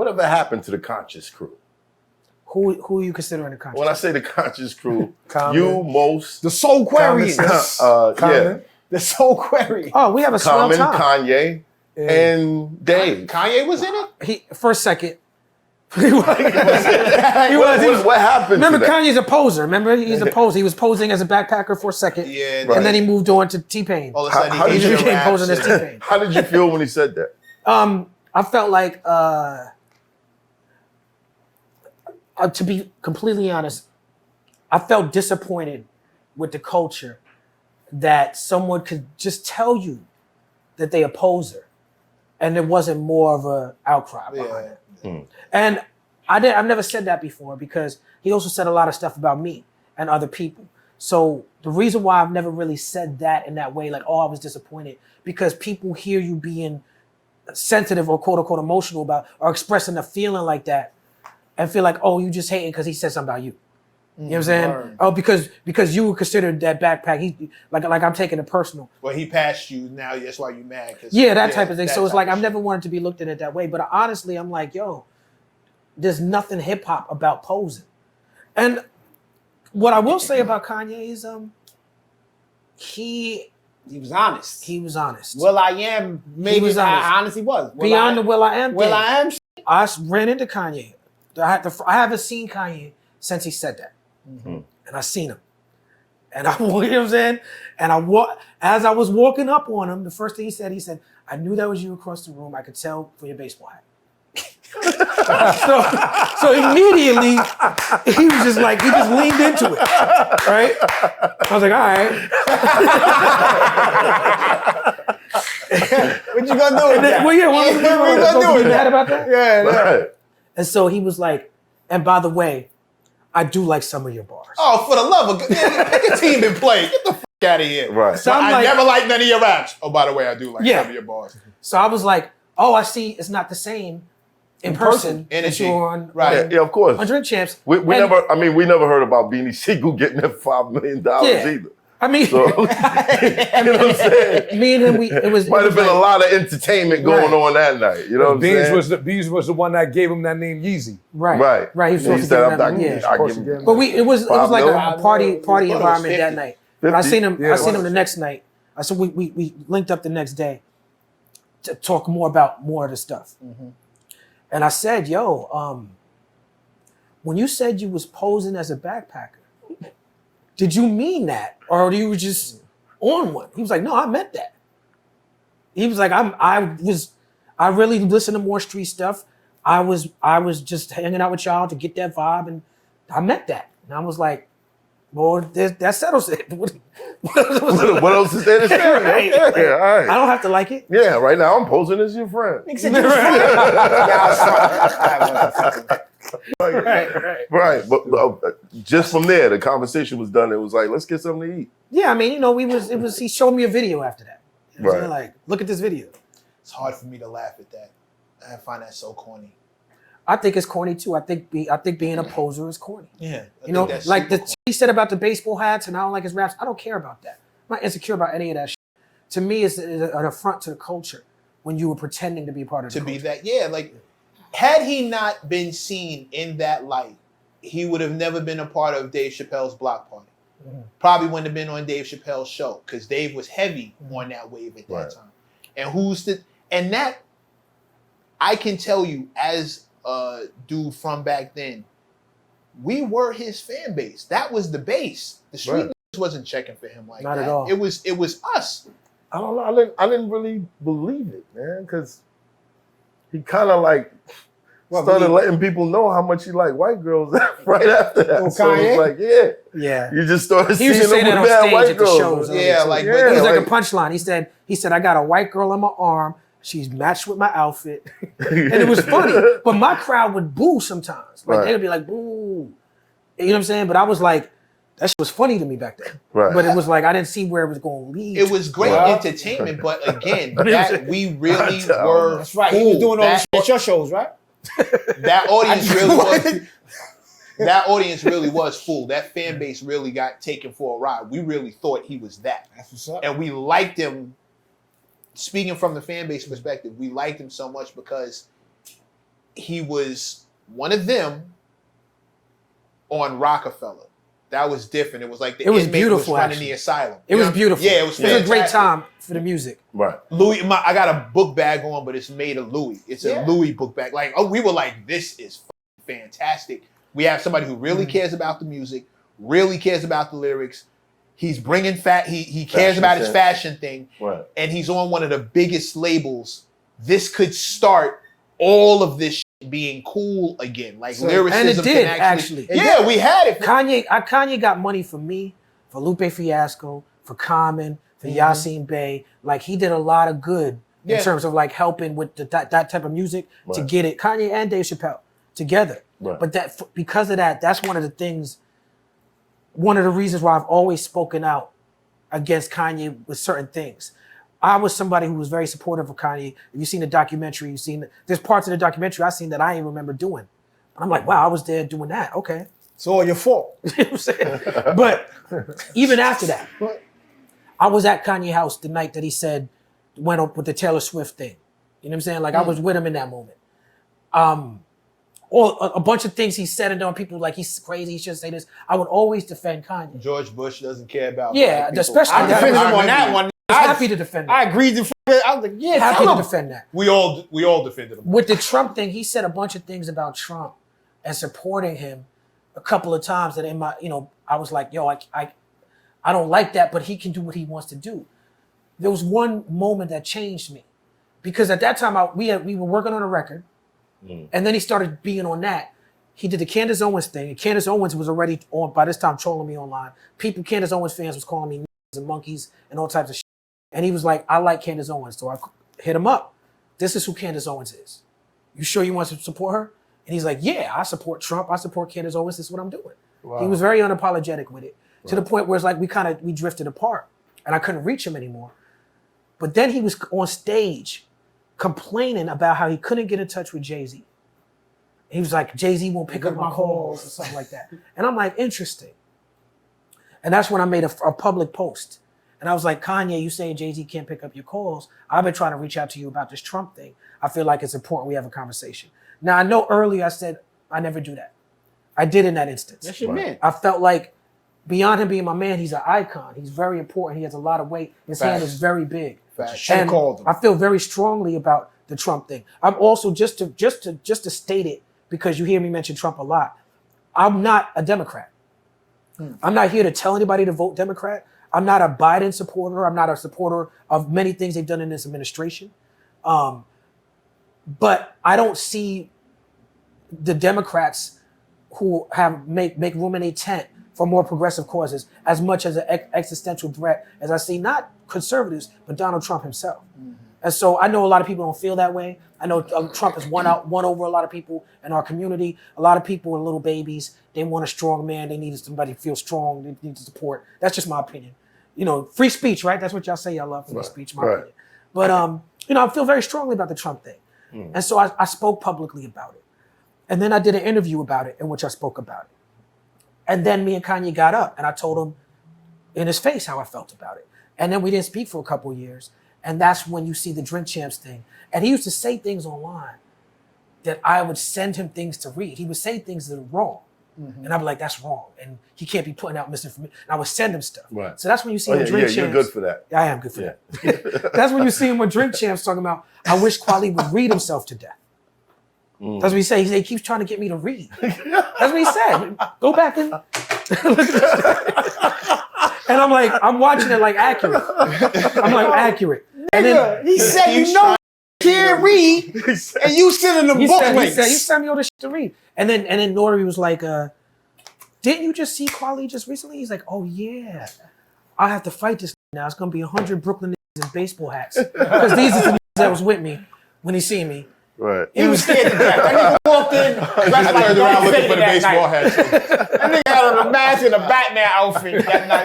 whatever happened to the conscious crew? Who are you considering the conscious? When I say the conscious crew, Common. you, Most, The Soul Quarians. yeah, The Soul Quarians. Oh, we have a swell Common, time. Kanye, and Dave. Kanye was in it? He first second. What happened? Remember, to that? Kanye's a poser. Remember, he's a poser. He was posing as a backpacker for a second, Yeah. Right. and then he moved on to T-Pain. All of a sudden, How He did he you just became posing as raps. T-Pain. How did you feel when he said that? I felt like, to be completely honest, I felt disappointed with the culture that someone could just tell you that they a poser, and there wasn't more of a outcry behind it. And I've never said that before because he also said a lot of stuff about me and other people. So the reason why I've never really said that in that way, like, oh, I was disappointed, because people hear you being sensitive or quote unquote emotional about or expressing a feeling like that and feel like, oh, you just hating because he said something about you. You know what I'm saying? Word. Oh, because you were considered that backpack. He like I'm taking it personal. Well, he passed you. Now that's why you mad. Yeah, that type of thing. So it's like I've shit. never wanted to be looked at it that way. But honestly, I'm like, yo, there's nothing hip hop about posing. And what I will say about Kanye is he was honest. He was honest. Will I Am, maybe was honest. I honestly was. Beyond the Will I Am thing. Will I Am. I ran into Kanye. I haven't seen Kanye since he said that. Mm-hmm. And I seen him. And I, you know what I'm saying? And as I was walking up on him, the first thing he said, I knew that was you across the room. I could tell from your baseball hat. so immediately, he was just like, he just leaned into it, right? I was like, all right. What you gonna do with that? Well, yeah, what you gonna do with mad about that? Yeah, Right. And so he was like, and by the way, I do like some of your bars. Oh, for the love of God, pick a team and play. Get the fuck out of here. Right. So But I'm I like- never liked none of your raps. Oh, by the way, I do like some of your bars. So I was like, oh, I see it's not the same in person as Energy. you're on Right. Yeah, of course. on Drink Champs. We And- never heard about Beanie Siegel getting that $5 million either. I mean, So, you know what I'm saying? me and him, it was Might have been like, a lot of entertainment going on that night. You know what I'm saying? Beans was the one that gave him that name Yeezy. right. He was supposed to said, give him that, I yeah. give him But it was like a $5 party million. environment that night. But I seen him. Yeah, I seen him the next night. I said we linked up the next day to talk more about more of the stuff. Mm-hmm. And I said, yo, when you said you was posing as a backpacker, did you mean that, or you were just on one? He was like, no, I meant that. He was like, I really listened to more street stuff. I was just hanging out with y'all to get that vibe, and I meant that. And I was like, well, that settles it. What else is there to say? Right. Okay, all right. I don't have to like it. Yeah, right now I'm posing as your friend. Right. But just from there, the conversation was done. It was like, let's get something to eat. Yeah, I mean, you know, he showed me a video after that. You know what I'm saying? Like, look at this video. It's hard for me to laugh at that. I find that so corny. I think it's corny too. I think being a poser is corny. Yeah. You know, like he said about the baseball hats and I don't like his raps. I don't care about that. I'm not insecure about any of that shit. To me, it's an affront to the culture when you were pretending to be part of the culture. That, yeah, like, had he not been seen in that light, he would have never been a part of Dave Chappelle's block party. Mm-hmm. Probably wouldn't have been on Dave Chappelle's show because Dave was heavy on that wave at that time. And that I can tell you as a dude from back then, we were his fan base. That was the base. The street wasn't checking for him like Not that. at all. It was us. I don't know. I didn't really believe it, man, because he kind of like started letting people know how much he liked white girls right after that. So it was like, yeah. You just started He used seeing to say them that with on bad stage white at the girls. shows. Yeah, like, it was like a punchline. He said, I got a white girl on my arm. She's matched with my outfit. And it was funny. But my crowd would boo sometimes. Like they would be like, boo. You know what I'm saying? But I was like, that shit was funny to me back then. Right. But it was like, I didn't see where it was going to lead. It was great entertainment, but again, that we really were. That's right. He was doing all this shit at your shows, right? That audience really was. That audience really was full. That fan base really got taken for a ride. We really thought he was that. That's what's up. And we liked him. Speaking from the fan base perspective, we liked him so much because he was one of them on Roc-A-Fella. That was different. It was like the inmate beautiful, was running actually. the asylum. It was beautiful. Yeah, it was fantastic. It was a great time for the music. Right. Louis, I got a book bag on, but it's made of Louis. It's a Louis book bag. Like, we were like, this is fantastic. We have somebody who really cares about the music, really cares about the lyrics. He's bringing he cares about his fashion thing, right. And he's on one of the biggest labels. This could start all of this being cool again, like lyricism. And it did actually. Yeah, we had it. Kanye got money from me, for Lupe Fiasco, for Common, for Yasin Bey. Like he did a lot of good in terms of like helping with that type of music to get it. Kanye and Dave Chappelle together. Right. But because of that, that's one of the things. One of the reasons why I've always spoken out against Kanye with certain things. I was somebody who was very supportive of Kanye. If you've seen the documentary, there's parts of the documentary I've seen that I didn't remember doing. And I'm like, wow, I was there doing that. Okay. It's all your fault. You know what I'm saying? But even after that, I was at Kanye's house the night that he went up with the Taylor Swift thing. You know what I'm saying? Like I was with him in that moment. Or a bunch of things he said and done, people like he's crazy, he shouldn't say this. I would always defend Kanye. George Bush doesn't care about especially I defended him on that one. I was happy to defend that. I agreed to I was like, yeah, happy to defend that. We all defended him. With the Trump thing, he said a bunch of things about Trump and supporting him a couple of times that in my, I was like, yo, I don't like that, but he can do what he wants to do. There was one moment that changed me. Because at that time we were working on a record. And then he started being on that. He did the Candace Owens thing. And Candace Owens was already on by this time trolling me online. Candace Owens fans was calling me and monkeys and all types of shit. And he was like, I like Candace Owens. So I hit him up. This is who Candace Owens is. You sure you want to support her? And he's like, yeah, I support Trump. I support Candace Owens. This is what I'm doing. Wow. He was very unapologetic with it. Wow. To the point where it's like we drifted apart. And I couldn't reach him anymore. But then he was on stage complaining about how he couldn't get in touch with Jay-Z. He was like, Jay-Z won't pick up my calls or something like that. And I'm like, interesting. And that's when I made a public post. And I was like, Kanye, you saying Jay-Z can't pick up your calls. I've been trying to reach out to you about this Trump thing. I feel like it's important we have a conversation. Now, I know earlier I said I never do that. I did in that instance. That's your man. I felt like beyond him being my man, he's an icon. He's very important. He has a lot of weight. His hand is very big. And I feel very strongly about the Trump thing. I'm also just to state it, because you hear me mention Trump a lot. I'm not a Democrat. I'm not here to tell anybody to vote Democrat. I'm not a Biden supporter. I'm not a supporter of many things they've done in this administration. But I don't see the Democrats who make room in a tent for more progressive causes as much as an existential threat as I see not conservatives, but Donald Trump himself. And so I know a lot of people don't feel that way. I know Trump has won over a lot of people in our community. A lot of people are little babies. They want a strong man. They need somebody to feel strong. They need support. That's just my opinion. Free speech, right? That's what y'all say y'all love, free speech, my opinion. But, I feel very strongly about the Trump thing. And so I spoke publicly about it. And then I did an interview about it in which I spoke about it. And then me and Kanye got up and I told him in his face how I felt about it. And then we didn't speak for a couple of years. And that's when you see the Drink Champs thing. And he used to say things online that I would send him things to read. He would say things that are wrong. And I'd be like, that's wrong. And he can't be putting out misinformation. And I would send him stuff. Right. So that's when you see him with Drink Champs. You're good for that. I am good for that. That's when you see him with Drink Champs talking about, I wish Kweli would read himself to death. That's what he said. He keeps trying to get me to read. That's what he said. Go back and and I'm like, I'm watching it like accurate. I'm like, accurate. And then he said, you can't read, and you sending them book links. He said, you sent me all this shit to read. And then N.O.R.E was like, didn't you just see Kweli just recently? He's like, oh yeah, I have to fight this now. It's gonna be 100 Brooklyn in baseball hats. Because these are the that was with me when he seen me. Right. He was scared to death. That nigga walked in, dressed like around looking for the that baseball night. hat. That nigga had on a mask and a Batman outfit that night.